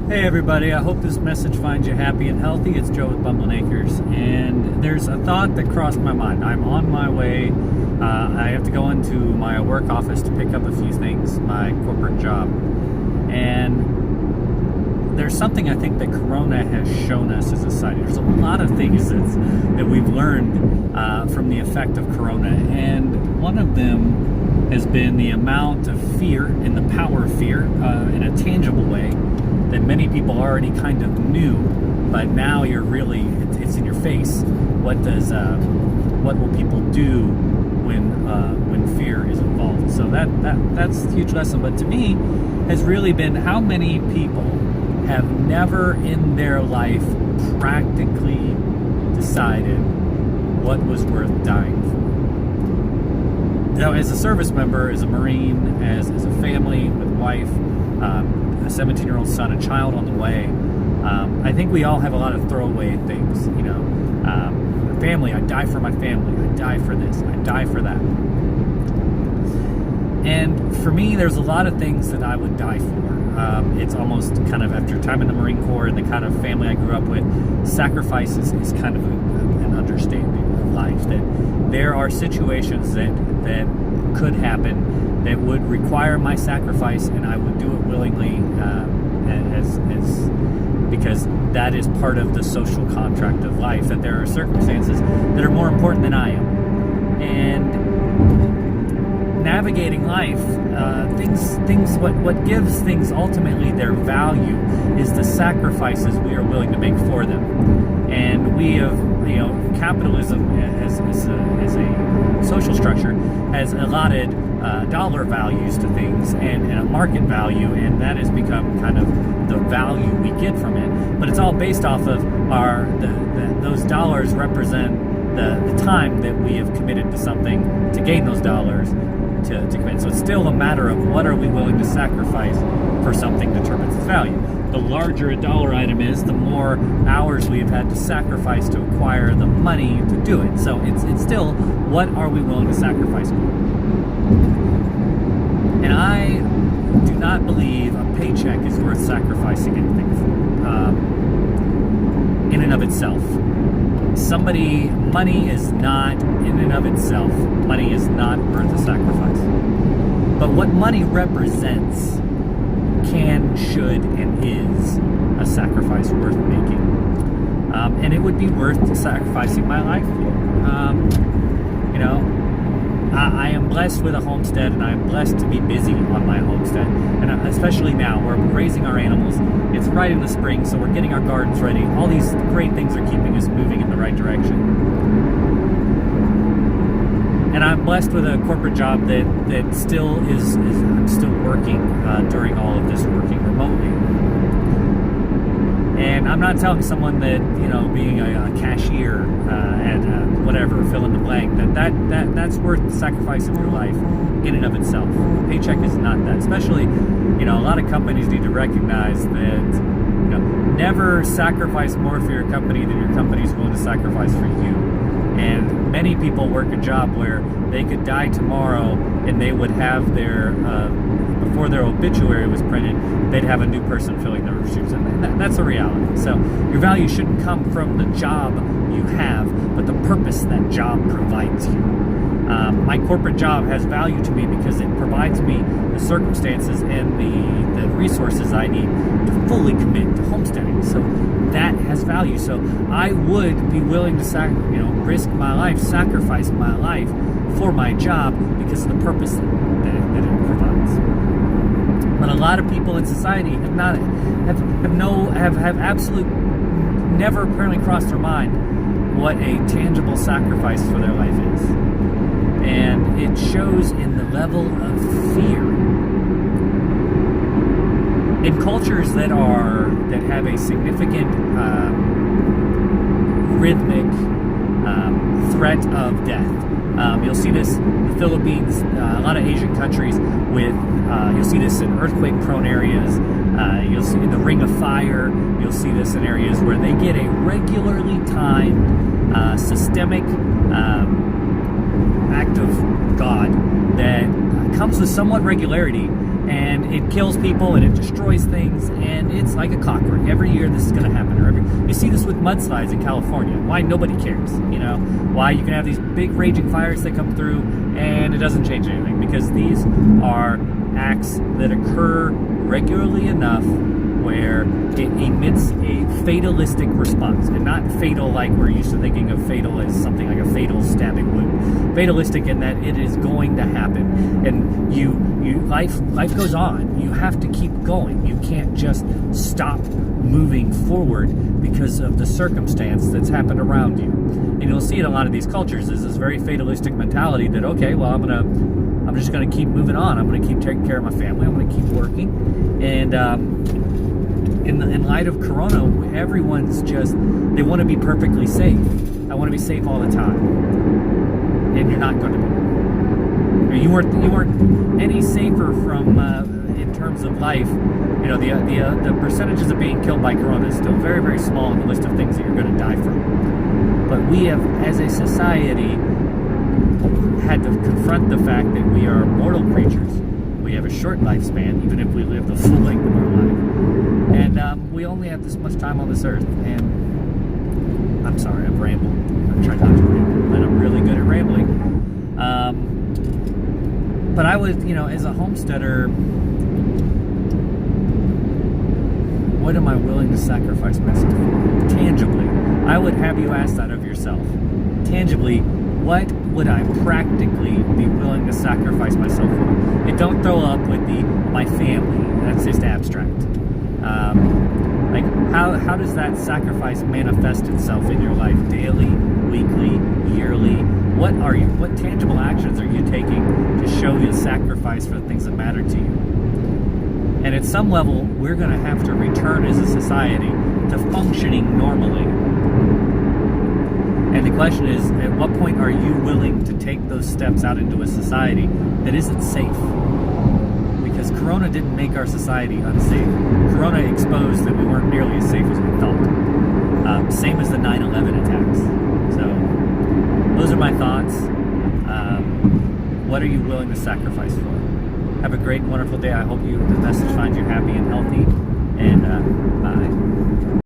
Hey everybody, I hope this message finds you happy and healthy. It's Joe with Bumbling Acres, and there's a thought that crossed my mind. I'm on my way. I have to go into my work office to pick up a few things, my corporate job. And there's something I think that Corona has shown us as a society. There's a lot of things that we've learned from the effect of Corona, and one of them has been the amount of fear and the power of fear in a tangible way that many people already kind of knew, but now you're really, it's in your face. What will people do when fear is involved? So that's a huge lesson. But to me, has really been how many people have never in their life practically decided what was worth dying for. Now, as a service member, as a Marine, as a family with wife, a 17-year-old son, a child on the way, I think we all have a lot of throwaway things. Family, I die for my family. I die for this. I die for that. And for me, there's a lot of things that I would die for. It's almost kind of after time in the Marine Corps and the kind of family I grew up with, sacrifice is kind of an understanding of life. That there are situations that could happen that would require my sacrifice, and I would do it willingly, because that is part of the social contract of life. That there are circumstances that are more important than I am, and navigating life, what gives things ultimately their value is the sacrifices we are willing to make for them. And we have, capitalism as a social structure has allotted dollar values to things and a market value, and that has become kind of the value we get from it. But it's all based off of those dollars represent the time that we have committed to something to gain those dollars to commit. So it's still a matter of what are we willing to sacrifice for something determines its value. The larger a dollar item is, the more hours we have had to sacrifice to acquire the money to do it. So it's still, what are we willing to sacrifice for? And I do not believe a paycheck is worth sacrificing anything for, in and of itself. Money is not, in and of itself, money is not worth a sacrifice. But what money represents can, should, and is a sacrifice worth making. And it would be worth sacrificing my life for. I am blessed with a homestead, and I am blessed to be busy on my homestead. And especially now, we're raising our animals. It's right in the spring, so we're getting our gardens ready. All these great things are keeping us moving in the right direction. And I'm blessed with a corporate job that still is I'm still working during all of this, working remotely. And I'm not telling someone that, being a cashier at whatever, fill in the blank, that's worth sacrificing your life in and of itself. A paycheck is not that. Especially, a lot of companies need to recognize that, never sacrifice more for your company than your company is willing to sacrifice for you. And many people work a job where they could die tomorrow and they would have their, before their obituary was printed, they'd have a new person filling their shoes. And that's a reality. So your value shouldn't come from the job you have, but the purpose that job provides you. My corporate job has value to me because it provides me the circumstances and the resources I need to fully commit to homesteading. So that has value. So I would be willing to risk my life, sacrifice my life for my job because of the purpose that it provides. But a lot of people in society have absolutely never apparently crossed their mind what a tangible sacrifice for their life is. And it shows in the level of fear. In cultures that have a significant rhythmic threat of death. You'll see this in the Philippines, a lot of Asian countries with, you'll see this in earthquake-prone areas. You'll see in the Ring of Fire. You'll see this in areas where they get a regularly timed, systemic act of God that comes with somewhat regularity and it kills people and it destroys things, and it's like a clockwork. Every year this is going to happen. You see this with mudslides in California. Why? Nobody cares. Why? You can have these big raging fires that come through and it doesn't change anything, because these are acts that occur regularly enough where it emits a fatalistic response, and not fatal like we're used to thinking of fatal as something like a fatal stabbing wound. Fatalistic in that it is going to happen, and life goes on. You have to keep going. You can't just stop moving forward because of the circumstance that's happened around you. And you'll see in a lot of these cultures is this very fatalistic mentality that, okay, well, I'm just gonna keep moving on. I'm gonna keep taking care of my family. I'm gonna keep working, and in light of Corona, everyone's they want to be perfectly safe. I want to be safe all the time, and you're not going to be. You weren't any safer from in terms of life. The percentages of being killed by Corona is still very, very small in the list of things that you're going to die from. But we have, as a society, had to confront the fact that we are mortal creatures. We have a short lifespan, even if we live the full length of our life. And we only have this much time on this earth. And I'm sorry, I've rambled. I try not to ramble, but I'm really good at rambling. But I would, as a homesteader, what am I willing to sacrifice myself for? Tangibly, I would have you ask that of yourself. Tangibly, what would I practically be willing to sacrifice myself for? And don't throw up with my family. That's just abstract. How does that sacrifice manifest itself in your life? Daily, weekly, yearly? What tangible actions are you taking to show the sacrifice for the things that matter to you? And at some level, we're going to have to return as a society to functioning normally. And the question is, at what point are you willing to take those steps out into a society that isn't safe? Because Corona didn't make our society unsafe. Corona exposed that we weren't nearly as safe as we thought. Same as the 9/11 attacks. So those are my thoughts. What are you willing to sacrifice for? Have a great, wonderful day. I hope the message finds you happy and healthy. And bye.